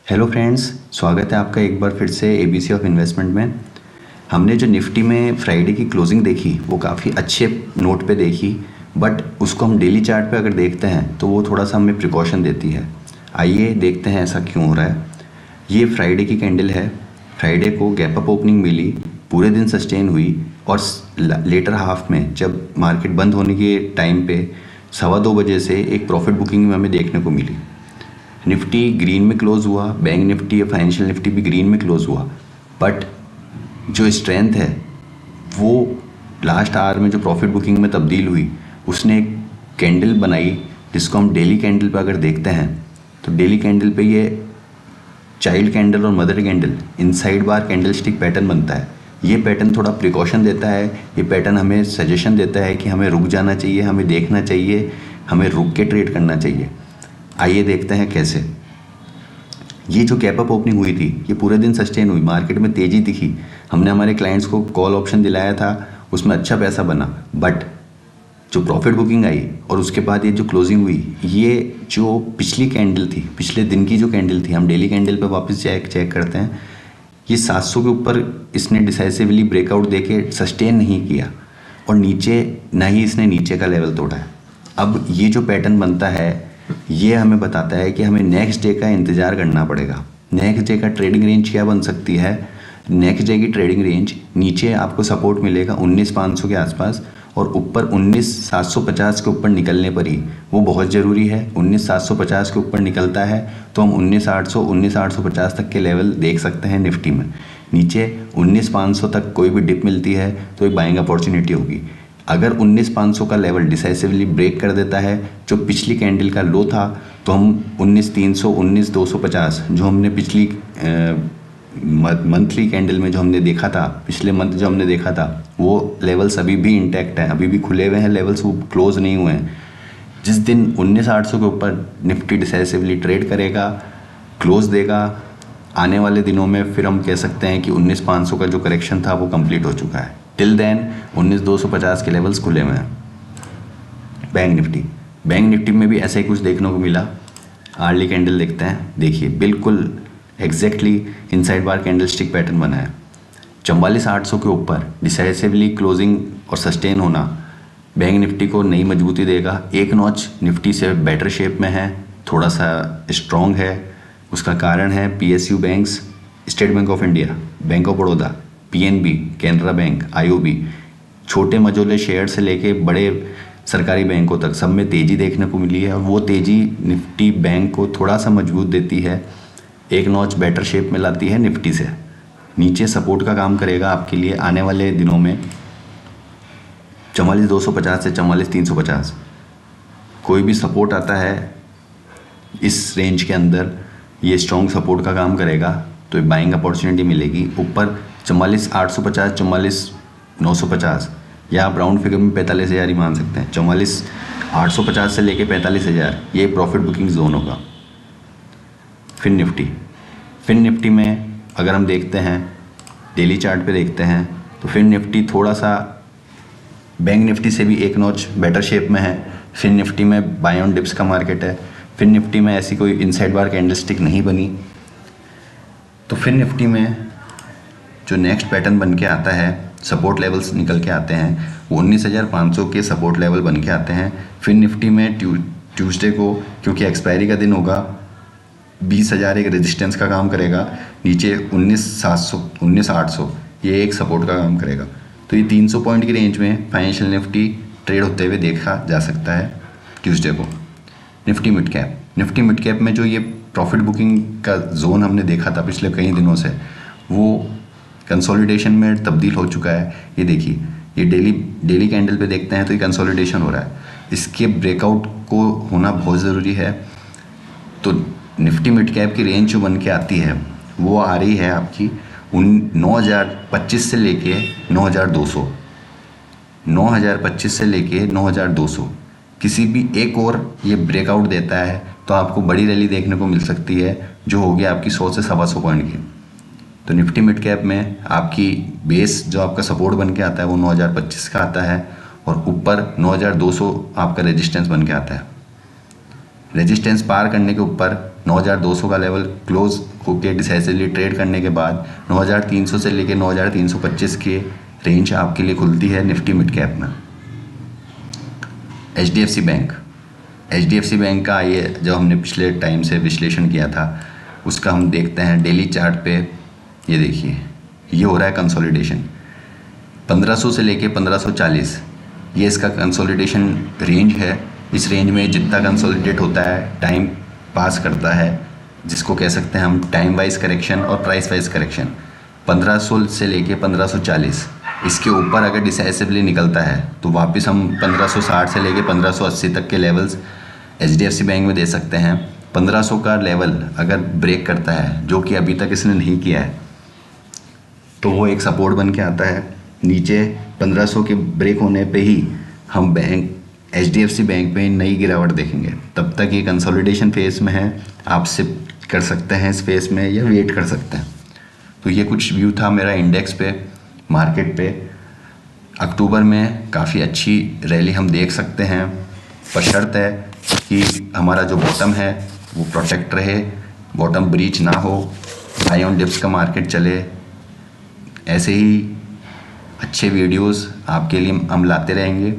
Hello friends, स्वागत है आपका एक बार फिर से एबीसी ऑफ इन्वेस्टमेंट में। हमने जो निफ्टी में फ्राइडे की क्लोजिंग देखी वो काफ़ी अच्छे नोट पे देखी, बट उसको हम डेली चार्ट पे अगर देखते हैं तो वो थोड़ा सा हमें प्रिकॉशन देती है। आइए देखते हैं ऐसा क्यों हो रहा है। ये फ्राइडे की कैंडल है। फ्राइडे को गैप अप ओपनिंग मिली, पूरे दिन सस्टेन हुई और लेटर हाफ में जब मार्केट बंद होने के टाइम पे 2:15 बजे से एक प्रॉफिट बुकिंग में हमें देखने को मिली। निफ्टी ग्रीन में क्लोज हुआ, बैंक निफ्टी या फाइनेंशियल निफ्टी भी ग्रीन में क्लोज हुआ, बट जो स्ट्रेंथ है वो लास्ट आवर में जो प्रॉफिट बुकिंग में तब्दील हुई, उसने एक कैंडल बनाई जिसको हम डेली कैंडल पे अगर देखते हैं तो डेली कैंडल पे ये चाइल्ड कैंडल और मदर कैंडल इनसाइड बार कैंडल स्टिक पैटर्न बनता है। ये पैटर्न थोड़ा प्रिकॉशन देता है, ये पैटर्न हमें सजेशन देता है कि हमें रुक जाना चाहिए, हमें देखना चाहिए, हमें रुक के ट्रेड करना चाहिए। आइए देखते हैं कैसे। ये जो गैप अप ओपनिंग हुई थी ये पूरे दिन सस्टेन हुई, मार्केट में तेज़ी दिखी, हमने हमारे क्लाइंट्स को कॉल ऑप्शन दिलाया था, उसमें अच्छा पैसा बना, बट जो प्रॉफिट बुकिंग आई और उसके बाद ये जो क्लोजिंग हुई, ये जो पिछली कैंडल थी, पिछले दिन की जो कैंडल थी, हम डेली कैंडल पे वापस चेक करते हैं, ये 700 के ऊपर इसने डिसाइसिवली ब्रेकआउट देके सस्टेन नहीं किया और नीचे ना ही इसने नीचे का लेवल तोड़ा है। अब ये जो पैटर्न बनता है ये हमें बताता है कि हमें नेक्स्ट डे का इंतज़ार करना पड़ेगा। नेक्स्ट डे का ट्रेडिंग रेंज क्या बन सकती है? नेक्स्ट डे की ट्रेडिंग रेंज नीचे आपको सपोर्ट मिलेगा 19,500 के आसपास और ऊपर 19,750 के ऊपर निकलने पर ही वो बहुत ज़रूरी है। 19,750 के ऊपर निकलता है तो हम 19,800 19,850 तक के लेवल देख सकते हैं निफ्टी में। नीचे 19,500 तक कोई भी डिप मिलती है तो एक बाइंग अपॉर्चुनिटी होगी। अगर 19,500 का लेवल डिसाइसिवली ब्रेक कर देता है जो पिछली कैंडल का लो था, तो हम 19,300 19,250 जो हमने पिछली मंथली कैंडल में जो हमने देखा था, पिछले मंथ जो हमने देखा था, वो लेवल्स अभी भी इंटैक्ट हैं, अभी भी खुले हुए हैं लेवल्स, वो क्लोज नहीं हुए हैं। जिस दिन 19,800 के ऊपर निफ्टी डिसाइसिवली ट्रेड करेगा, क्लोज देगा, आने वाले दिनों में फिर हम कह सकते हैं कि 19,500 का जो करेक्शन था वो कंप्लीट हो चुका है। टिल देन 19,250 के लेवल्स खुले हुए हैं। बैंक निफ्टी में भी ऐसा ही कुछ देखने को मिला। आर्ली कैंडल देखते हैं, देखिए बिल्कुल एग्जैक्टली इनसाइड बार कैंडल स्टिक पैटर्न बना है। 44,800 के ऊपर डिसाइसिवली क्लोजिंग और सस्टेन होना बैंक निफ्टी को नई मजबूती देगा। एक नॉच निफ्टी से बेटर शेप में है, थोड़ा सा स्ट्रॉन्ग है। उसका कारण है PSU banks, state bank of India, bank of Baroda, PNB, Canara bank, IOB, छोटे मझोले शेयर से लेके बड़े सरकारी बैंकों तक सब में तेज़ी देखने को मिली है और वो तेज़ी निफ्टी बैंक को थोड़ा सा मजबूत देती है, एक नॉच बेटर शेप में लाती है निफ्टी से। नीचे सपोर्ट का काम करेगा आपके लिए आने वाले दिनों में 44,250 से 44,350। कोई भी सपोर्ट आता है इस रेंज के अंदर, ये स्ट्रॉन्ग सपोर्ट का काम करेगा तो बाइंग अपॉर्चुनिटी मिलेगी। ऊपर 44,850 44,950 या आप राउंड फिगर में 45,000 ही मान सकते हैं। 44,850 से लेके 45,000 ये प्रॉफिट बुकिंग जोन होगा। फिन निफ्टी में अगर हम देखते हैं, डेली चार्ट पे देखते हैं, तो फिन निफ्टी थोड़ा सा बैंक निफ्टी से भी एक नॉच बेटर शेप में है। फिन निफ्टी में बाय ऑन डिप्स का मार्केट है। फिन निफ्टी में ऐसी कोई इनसाइड बार कैंडलस्टिक नहीं बनी। तो फिन निफ्टी में जो नेक्स्ट पैटर्न बन के आता है, सपोर्ट लेवल्स निकल के आते हैं, वो 19,500 के सपोर्ट लेवल बन के आते हैं। फिर निफ्टी में ट्यूसडे को क्योंकि एक्सपायरी का दिन होगा, 20,000 एक रेजिस्टेंस का काम करेगा, नीचे 19,700 19,800 ये एक सपोर्ट का काम करेगा। तो ये 300 पॉइंट की रेंज में फाइनेंशियल निफ्टी ट्रेड होते हुए देखा जा सकता है ट्यूसडे को। निफ्टी मिड कैप में जो ये प्रॉफिट बुकिंग का जोन हमने देखा था पिछले कई दिनों से, वो कंसोलिडेशन में तब्दील हो चुका है। ये देखिए, ये डेली कैंडल पे देखते हैं तो ये कंसोलिडेशन हो रहा है, इसके ब्रेकआउट को होना बहुत ज़रूरी है। तो निफ्टी मिड कैप की रेंज जो बन के आती है वो आ रही है आपकी 9,025 से लेके 9,200, 9,025 से लेके 9,200। किसी भी एक और ये ब्रेकआउट देता है तो आपको बड़ी रैली देखने को मिल सकती है जो होगी आपकी 100 से 125 पॉइंट की। तो निफ्टी मिड कैप में आपकी बेस जो आपका सपोर्ट बन के आता है वो 9,025 का आता है और ऊपर 9,200 आपका रेजिस्टेंस बन के आता है। रेजिस्टेंस पार करने के ऊपर 9200 का लेवल क्लोज होकर डिसाइसिवली ट्रेड करने के बाद 9300 से लेकर 9325 के रेंज आपके लिए खुलती है निफ्टी मिड कैप में। H D F C bank का ये जो हमने पिछले टाइम से विश्लेषण किया था उसका हम देखते हैं डेली चार्ट पे। ये देखिए, ये हो रहा है कंसोलिडेशन 1500 से लेके 1540, ये इसका कंसोलिडेशन रेंज है। इस रेंज में जितना कंसोलिडेट होता है, टाइम पास करता है, जिसको कह सकते हैं हम टाइम वाइज करेक्शन और प्राइस वाइज करेक्शन। 1500 से लेके 1540, इसके ऊपर अगर डिसाइसिवली निकलता है तो वापस हम 1560 से लेके 1580 तक के लेवल्स एचडीएफसी बैंक में दे सकते हैं। 1500 का लेवल अगर ब्रेक करता है, जो कि अभी तक इसने नहीं किया है, तो वो एक सपोर्ट बन के आता है। नीचे 1500 के ब्रेक होने पे ही हम बैंक एचडीएफसी बैंक में नई गिरावट देखेंगे। तब तक ये कंसोलिडेशन फेज में है, आप सिप कर सकते हैं इस फेज में या वेट कर सकते हैं। तो ये कुछ व्यू था मेरा इंडेक्स पे, मार्केट पे। अक्टूबर में काफ़ी अच्छी रैली हम देख सकते हैं, बशर्त है कि हमारा जो बॉटम है वो प्रोटेक्ट रहे, बॉटम ब्रीच ना हो, बाय ऑन डिप्स का मार्केट चले। ऐसे ही अच्छे वीडियोस आपके लिए हम लाते रहेंगे।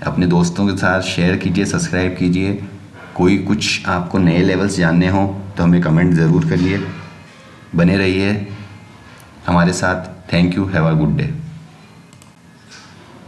अपने दोस्तों के साथ शेयर कीजिए, सब्सक्राइब कीजिए। कोई कुछ आपको नए लेवल्स जानने हो तो हमें कमेंट ज़रूर करिए। बने रहिए हमारे साथ। Thank you, have a good day.